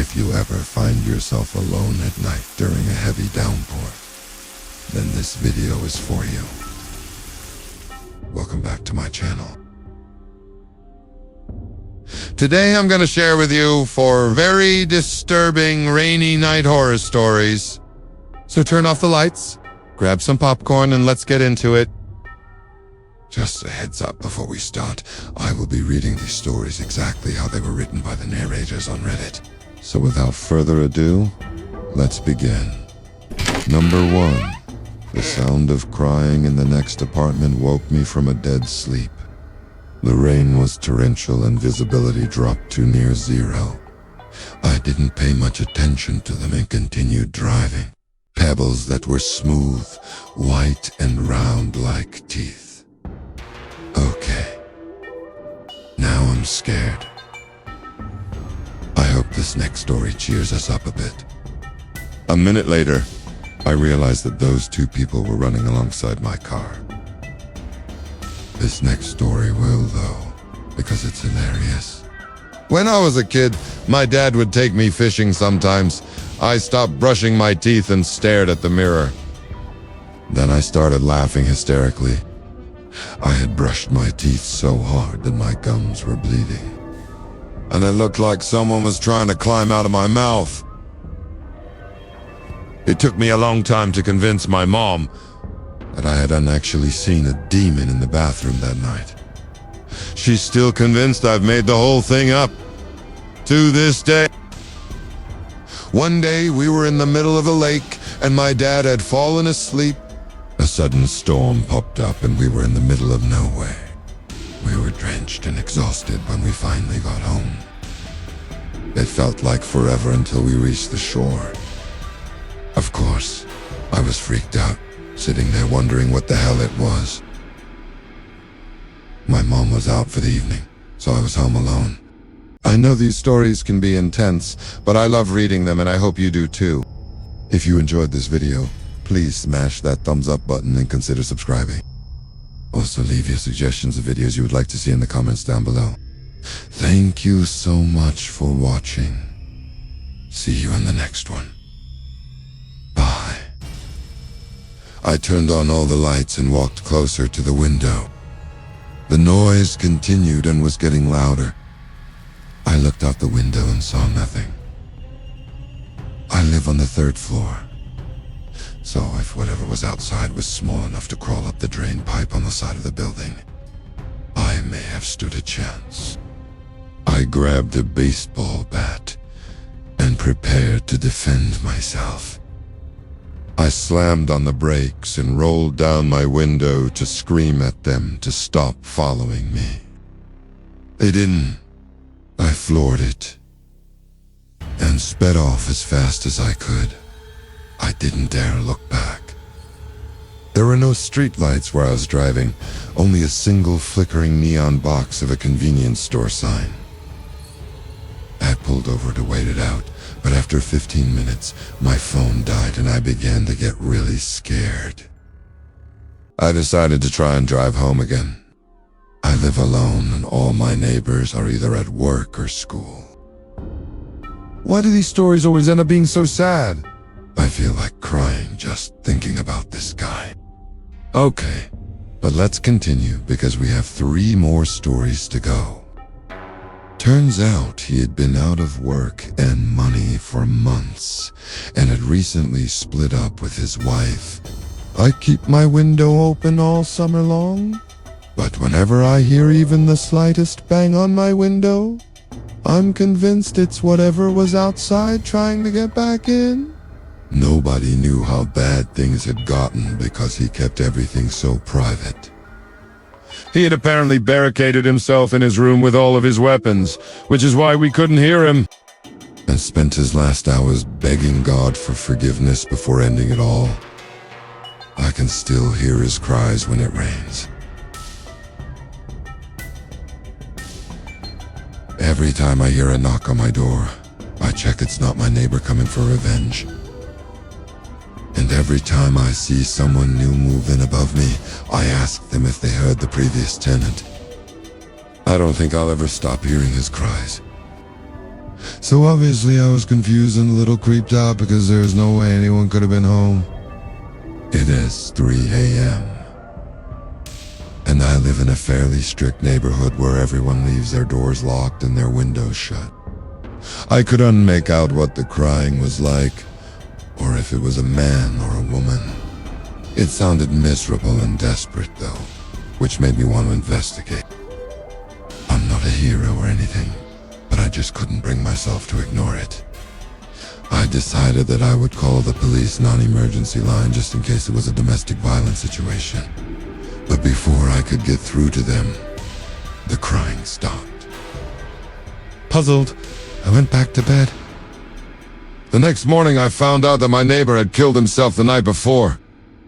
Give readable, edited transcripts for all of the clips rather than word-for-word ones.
If you ever find yourself alone at night during a heavy downpour, then this video is for you. Welcome back to my channel. Today I'm going to share with you 4 very disturbing rainy night horror stories. So turn off the lights, grab some popcorn, and let's get into it. Just a heads up before we start, I will be reading these stories exactly how they were written by the narrators on Reddit. So without further ado, let's begin. Number 1. The sound of crying in the next apartment woke me from a dead sleep. The rain was torrential and visibility dropped to near zero. I didn't pay much attention to them and continued driving. Pebbles that were smooth, white and round like teeth. Okay. Now I'm scared. I hope this next story cheers us up a bit. A minute later, I realized that those 2 people were running alongside my car. This next story will, though, because it's hilarious. When I was a kid, my dad would take me fishing sometimes. I stopped brushing my teeth and stared at the mirror. Then I started laughing hysterically. I had brushed my teeth so hard that my gums were bleeding. And it looked like someone was trying to climb out of my mouth. It took me a long time to convince my mom that I hadn't actually seen a demon in the bathroom that night. She's still convinced I've made the whole thing up. To this day. One day we were in the middle of a lake and my dad had fallen asleep. A sudden storm popped up and we were in the middle of nowhere. We were drenched and exhausted when we finally got home. It felt like forever until we reached the shore. Of course, I was freaked out, sitting there wondering what the hell it was. My mom was out for the evening, so I was home alone. I know these stories can be intense, but I love reading them and I hope you do too. If you enjoyed this video, please smash that thumbs up button and consider subscribing. Also leave your suggestions of videos you would like to see in the comments down below. Thank you so much for watching. See you in the next one. Bye. I turned on all the lights and walked closer to the window. The noise continued and was getting louder. I looked out the window and saw nothing. I live on the 3rd floor. So if whatever was outside was small enough to crawl up the drain pipe on the side of the building, I may have stood a chance. I grabbed a baseball bat and prepared to defend myself. I slammed on the brakes and rolled down my window to scream at them to stop following me. They didn't. I floored it and sped off as fast as I could. I didn't dare look back. There were no streetlights where I was driving, only a single flickering neon box of a convenience store sign. I pulled over to wait it out, but after 15 minutes, my phone died and I began to get really scared. I decided to try and drive home again. I live alone and all my neighbors are either at work or school. Why do these stories always end up being so sad? I feel like crying just thinking about this guy. Okay, but let's continue because we have 3 more stories to go. Turns out he had been out of work and money for months and had recently split up with his wife. I keep my window open all summer long, but whenever I hear even the slightest bang on my window, I'm convinced it's whatever was outside trying to get back in. Nobody knew how bad things had gotten because he kept everything so private. He had apparently barricaded himself in his room with all of his weapons, which is why we couldn't hear him, and spent his last hours begging God for forgiveness before ending it all. I can still hear his cries when it rains. Every time I hear a knock on my door, I check it's not my neighbor coming for revenge. And every time I see someone new move in above me, I ask them if they heard the previous tenant. I don't think I'll ever stop hearing his cries. So obviously I was confused and a little creeped out because there's no way anyone could have been home. It is 3 a.m. and I live in a fairly strict neighborhood where everyone leaves their doors locked and their windows shut. I couldn't make out what the crying was like, or if it was a man or a woman. It sounded miserable and desperate though, which made me want to investigate. I'm not a hero or anything, but I just couldn't bring myself to ignore it. I decided that I would call the police non-emergency line just in case it was a domestic violence situation. But before I could get through to them, the crying stopped. Puzzled, I went back to bed. The next morning I found out that my neighbor had killed himself the night before.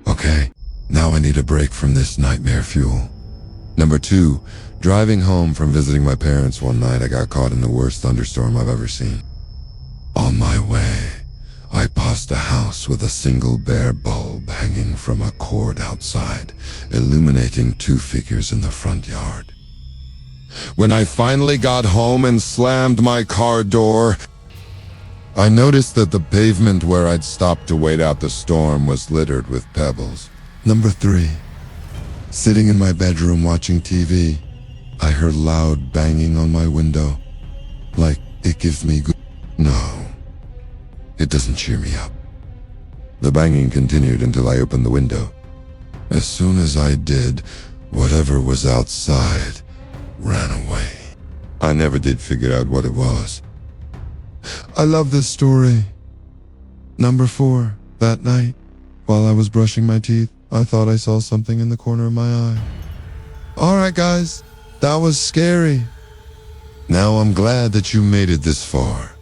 Okay, now I need a break from this nightmare fuel. Number 2, driving home from visiting my parents one night, I got caught in the worst thunderstorm I've ever seen. On my way, I passed a house with a single bare bulb hanging from a cord outside, illuminating 2 figures in the front yard. When I finally got home and slammed my car door, I noticed that the pavement where I'd stopped to wait out the storm was littered with pebbles. Number 3, sitting in my bedroom watching TV, I heard loud banging on my window. Like, it gives me good... No, it doesn't cheer me up. The banging continued until I opened the window. As soon as I did, whatever was outside ran away. I never did figure out what it was. I love this story. Number 4, that night, while I was brushing my teeth, I thought I saw something in the corner of my eye. Alright guys, that was scary. Now I'm glad that you made it this far.